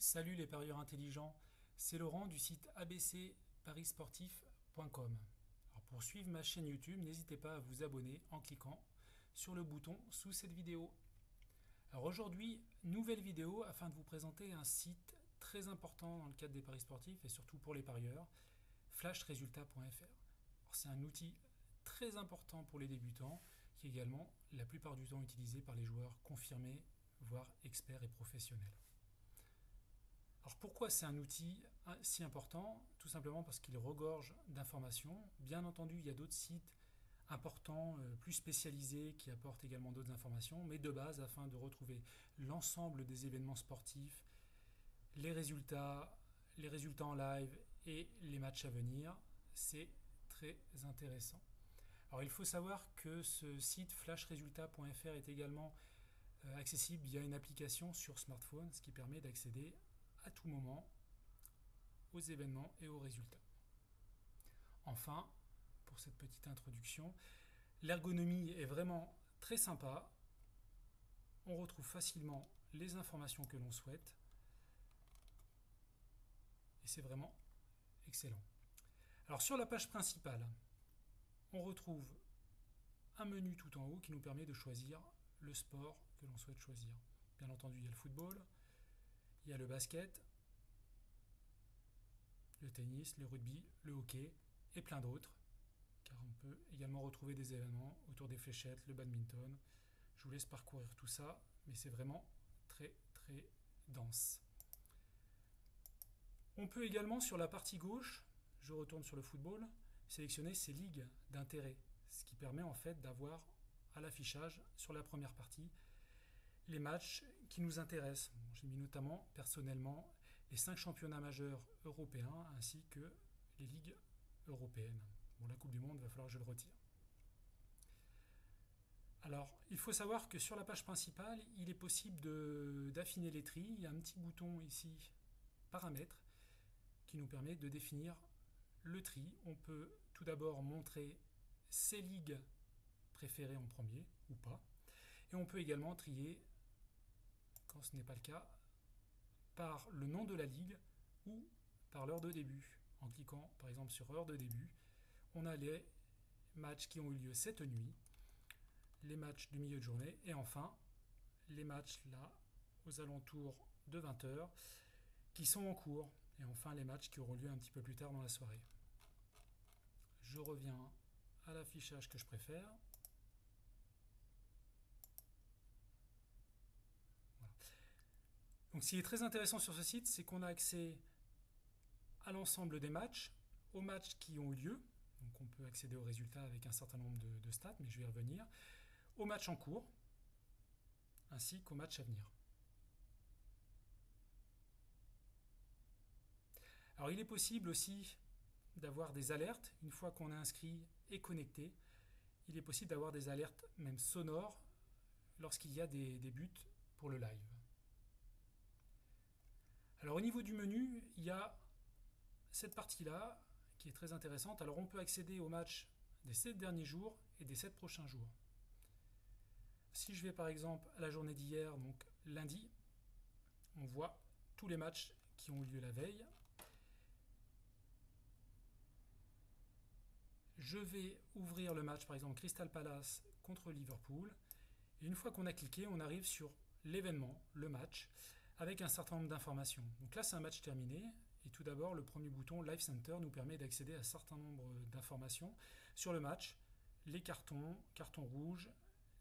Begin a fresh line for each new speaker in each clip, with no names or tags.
Salut les parieurs intelligents, c'est Laurent du site abcparisportif.com. Alors pour suivre ma chaîne YouTube, n'hésitez pas à vous abonner en cliquant sur le bouton sous cette vidéo. Alors aujourd'hui, nouvelle vidéo afin de vous présenter un site très important dans le cadre des paris sportifs et surtout pour les parieurs, flashresultat.fr. C'est un outil très important pour les débutants qui est également la plupart du temps utilisé par les joueurs confirmés, voire experts et professionnels. Alors pourquoi c'est un outil si important? Tout simplement parce qu'il regorge d'informations. Bien entendu, il y a d'autres sites importants, plus spécialisés, qui apportent également d'autres informations, mais de base, afin de retrouver l'ensemble des événements sportifs, les résultats en live et les matchs à venir, c'est très intéressant. Alors il faut savoir que ce site flashresultat.fr est également accessible via une application sur smartphone, ce qui permet d'accéder à tout moment aux événements et aux résultats. Enfin, pour cette petite introduction, l'ergonomie est vraiment très sympa. On retrouve facilement les informations que l'on souhaite et c'est vraiment excellent. Alors sur la page principale, on retrouve un menu tout en haut qui nous permet de choisir le sport que l'on souhaite choisir. Bien entendu, il y a le football, il y a le basket, le tennis, le rugby, le hockey et plein d'autres, car on peut également retrouver des événements autour des fléchettes, le badminton. Je vous laisse parcourir tout ça, mais c'est vraiment très très dense. On peut également, sur la partie gauche, je retourne sur le football, sélectionner ses ligues d'intérêt, ce qui permet en fait d'avoir à l'affichage sur la première partie les matchs qui nous intéressent. J'ai mis notamment personnellement les 5 championnats majeurs européens ainsi que les ligues européennes. Bon, la Coupe du Monde, il va falloir que je le retire. Alors, il faut savoir que sur la page principale, il est possible d'affiner les tris. Il y a un petit bouton ici, paramètres, qui nous permet de définir le tri. On peut tout d'abord montrer ses ligues préférées en premier ou pas. Et on peut également trier, quand ce n'est pas le cas, par le nom de la ligue ou par l'heure de début. En cliquant par exemple sur heure de début, on a les matchs qui ont eu lieu cette nuit, les matchs du milieu de journée et enfin les matchs là aux alentours de 20h qui sont en cours et enfin les matchs qui auront lieu un petit peu plus tard dans la soirée. Je reviens à l'affichage que je préfère. Voilà. Donc ce qui est très intéressant sur ce site, c'est qu'on a accès à l'ensemble des matchs, aux matchs qui ont eu lieu. Donc on peut accéder aux résultats avec un certain nombre de stats, mais je vais y revenir. Aux matchs en cours, ainsi qu'aux matchs à venir. Alors il est possible aussi d'avoir des alertes, une fois qu'on est inscrit et connecté. Il est possible d'avoir des alertes même sonores lorsqu'il y a des buts pour le live. Alors au niveau du menu, il y a cette partie-là qui est très intéressante. Alors on peut accéder aux matchs des 7 derniers jours et des 7 prochains jours. Si je vais par exemple à la journée d'hier, donc lundi, on voit tous les matchs qui ont eu lieu la veille. Je vais ouvrir le match, par exemple Crystal Palace contre Liverpool. Et une fois qu'on a cliqué, on arrive sur l'événement, le match, avec un certain nombre d'informations. Donc là, c'est un match terminé. Et tout d'abord, le premier bouton Live Center nous permet d'accéder à un certain nombre d'informations sur le match, les cartons rouges,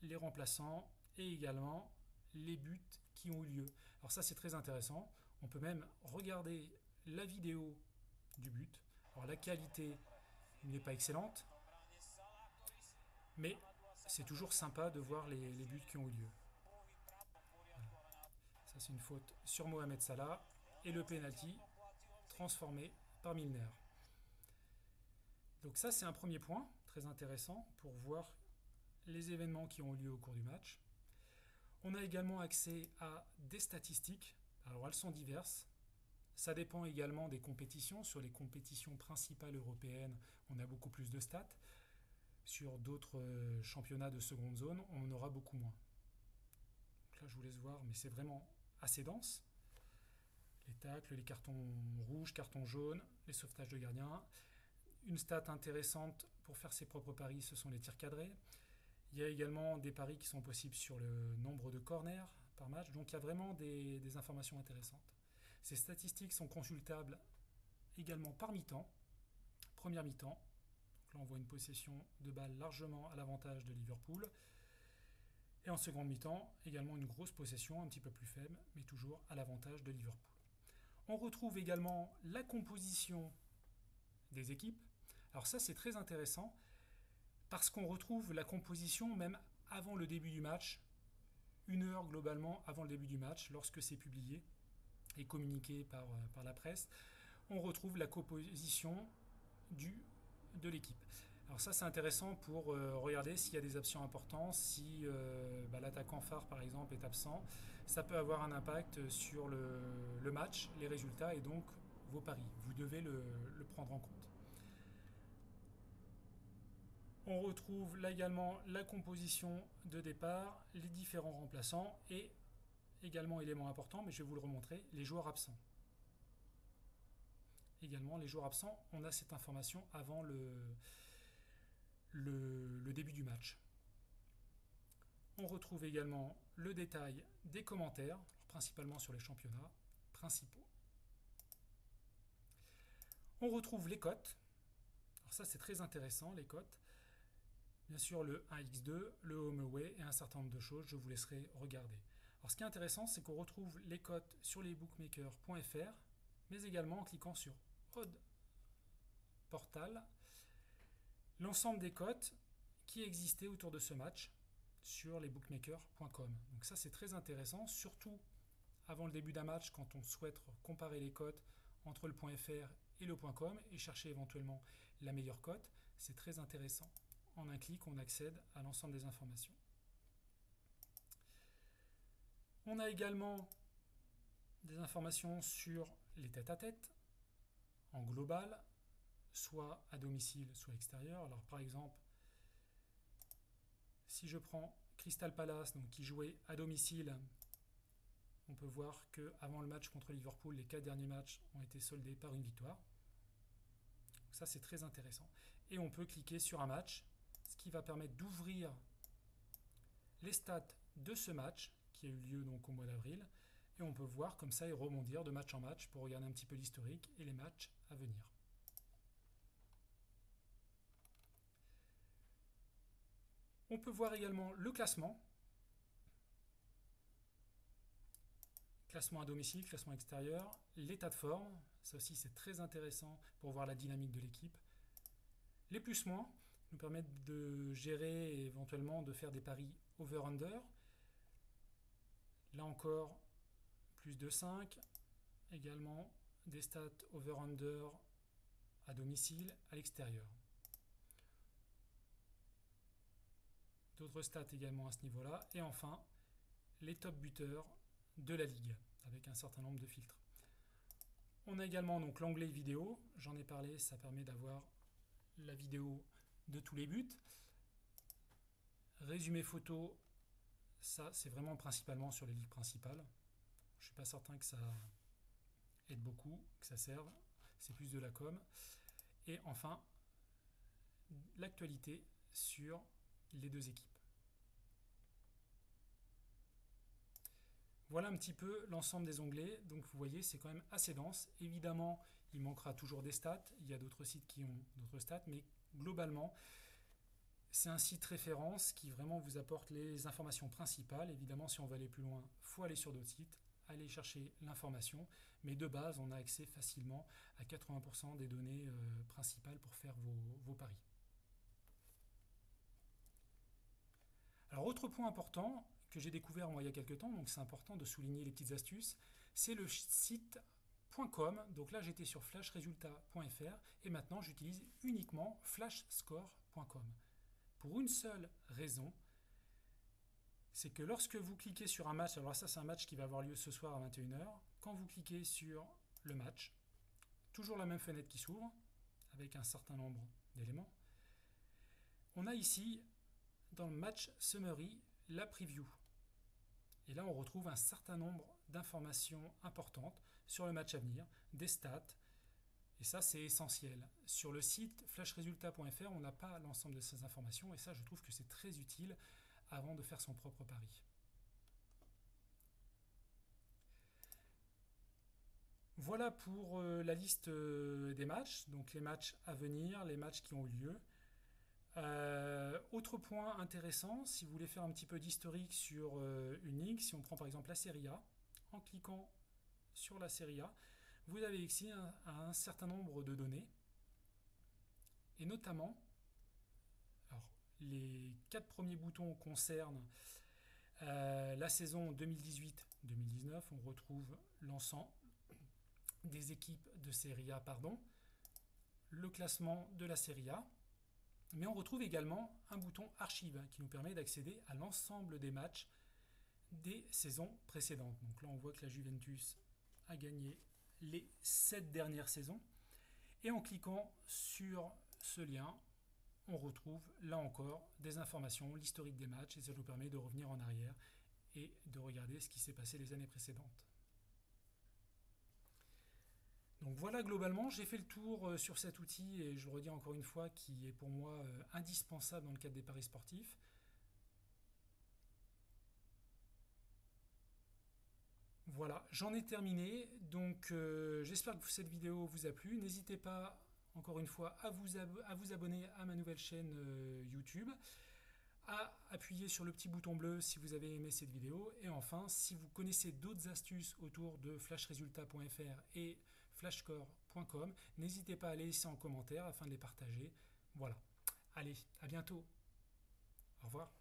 les remplaçants et également les buts qui ont eu lieu. Alors ça, c'est très intéressant. On peut même regarder la vidéo du but. Alors la qualité n'est pas excellente, mais c'est toujours sympa de voir les buts qui ont eu lieu. Voilà. Ça, c'est une faute sur Mohamed Salah et le penalty transformé par Milner. Donc ça, c'est un premier point très intéressant pour voir les événements qui ont eu lieu au cours du match. On a également accès à des statistiques. Alors elles sont diverses. Ça dépend également des compétitions. Sur les compétitions principales européennes, on a beaucoup plus de stats. Sur d'autres championnats de seconde zone, on en aura beaucoup moins. Donc là, je vous laisse voir, mais c'est vraiment assez dense. les tacles, les cartons rouges, cartons jaunes, les sauvetages de gardiens. Une stat intéressante pour faire ses propres paris, ce sont les tirs cadrés. Il y a également des paris qui sont possibles sur le nombre de corners par match, donc il y a vraiment des informations intéressantes. Ces statistiques sont consultables également par mi-temps. Première mi-temps, donc là on voit une possession de balle largement à l'avantage de Liverpool. Et en seconde mi-temps, également une grosse possession un petit peu plus faible, mais toujours à l'avantage de Liverpool. On retrouve également la composition des équipes. Alors ça c'est très intéressant parce qu'on retrouve la composition même avant le début du match, 1 heure globalement avant le début du match, lorsque c'est publié et communiqué par la presse, on retrouve la composition de l'équipe. Alors ça c'est intéressant pour regarder s'il y a des absents importants, si l'attaquant phare par exemple est absent, ça peut avoir un impact sur le match, les résultats et donc vos paris. Vous devez le prendre en compte. On retrouve là également la composition de départ, les différents remplaçants et également élément important, mais je vais vous le remontrer, les joueurs absents. Également les joueurs absents, on a cette information avant le début du match. On retrouve également le détail des commentaires, principalement sur les championnats principaux. On retrouve les cotes. Alors ça c'est très intéressant, les cotes. Bien sûr le 1x2, le home away et un certain nombre de choses, je vous laisserai regarder. Alors ce qui est intéressant, c'est qu'on retrouve les cotes sur lesbookmakers.fr, mais également en cliquant sur Odd Portal, l'ensemble des cotes qui existaient autour de ce match sur lesbookmakers.com. Donc ça c'est très intéressant, surtout avant le début d'un match quand on souhaite comparer les cotes entre le .fr et le .com et chercher éventuellement la meilleure cote. C'est très intéressant. En un clic, on accède à l'ensemble des informations. On a également des informations sur les tête-à-tête en global, soit à domicile, soit extérieur. Alors par exemple, si je prends Crystal Palace, donc qui jouait à domicile, on peut voir qu'avant le match contre Liverpool, les 4 derniers matchs ont été soldés par une victoire. Donc ça c'est très intéressant. Et on peut cliquer sur un match, ce qui va permettre d'ouvrir les stats de ce match qui a eu lieu donc au mois d'avril. Et on peut voir comme ça et rebondir de match en match pour regarder un petit peu l'historique et les matchs à venir. On peut voir également le classement. Classement à domicile, classement extérieur, l'état de forme. Ça aussi c'est très intéressant pour voir la dynamique de l'équipe. Les plus-moins nous permettent de gérer et éventuellement de faire des paris over-under. Là encore, plus de 5. Également des stats over-under à domicile, à l'extérieur. D'autres stats également à ce niveau-là. Et enfin, les top buteurs de la ligue, avec un certain nombre de filtres. On a également donc l'onglet vidéo. J'en ai parlé, ça permet d'avoir la vidéo de tous les buts. Résumé photo, ça c'est vraiment principalement sur les ligues principales. Je ne suis pas certain que ça aide beaucoup, que ça serve. C'est plus de la com. Et enfin, l'actualité sur les deux équipes. Voilà un petit peu l'ensemble des onglets. Donc vous voyez, c'est quand même assez dense. Évidemment, il manquera toujours des stats. Il y a d'autres sites qui ont d'autres stats, mais globalement, c'est un site référence qui vraiment vous apporte les informations principales. Évidemment, si on veut aller plus loin, il faut aller sur d'autres sites, aller chercher l'information. Mais de base, on a accès facilement à 80% des données principales pour faire vos paris. Alors, autre point important que j'ai découvert moi il y a quelques temps, donc c'est important de souligner les petites astuces, c'est le site .com. Donc là, j'étais sur flashresultats.fr et maintenant, j'utilise uniquement flashscore.com. Pour une seule raison, c'est que lorsque vous cliquez sur un match, alors ça c'est un match qui va avoir lieu ce soir à 21h, quand vous cliquez sur le match, toujours la même fenêtre qui s'ouvre, avec un certain nombre d'éléments, on a ici, dans le match summary, la preview. Et là on retrouve un certain nombre d'informations importantes sur le match à venir, des stats, et ça c'est essentiel. Sur le site flashresultat.fr, on n'a pas l'ensemble de ces informations, et ça je trouve que c'est très utile avant de faire son propre pari. Voilà pour la liste des matchs, donc les matchs à venir, les matchs qui ont eu lieu. Autre point intéressant, si vous voulez faire un petit peu d'historique sur une ligue, si on prend par exemple la Serie A, en cliquant sur la Serie A, vous avez ici un certain nombre de données, et notamment, alors, les 4 premiers boutons concernent la saison 2018-2019, on retrouve l'ensemble des équipes de Serie A, le classement de la Serie A, mais on retrouve également un bouton archive qui nous permet d'accéder à l'ensemble des matchs des saisons précédentes. Donc là on voit que la Juventus a gagné les 7 dernières saisons, et en cliquant sur ce lien on retrouve là encore des informations, l'historique des matchs, et ça nous permet de revenir en arrière et de regarder ce qui s'est passé les années précédentes. Donc voilà, globalement, j'ai fait le tour sur cet outil, et je le redis encore une fois, qui est pour moi indispensable dans le cadre des paris sportifs. Voilà, j'en ai terminé, donc j'espère que cette vidéo vous a plu. N'hésitez pas, encore une fois, à vous abonner à ma nouvelle chaîne YouTube, à appuyer sur le petit bouton bleu si vous avez aimé cette vidéo, et enfin, si vous connaissez d'autres astuces autour de flashresultat.fr et flashscore.com, n'hésitez pas à les laisser en commentaire afin de les partager. Voilà. Allez, à bientôt. Au revoir.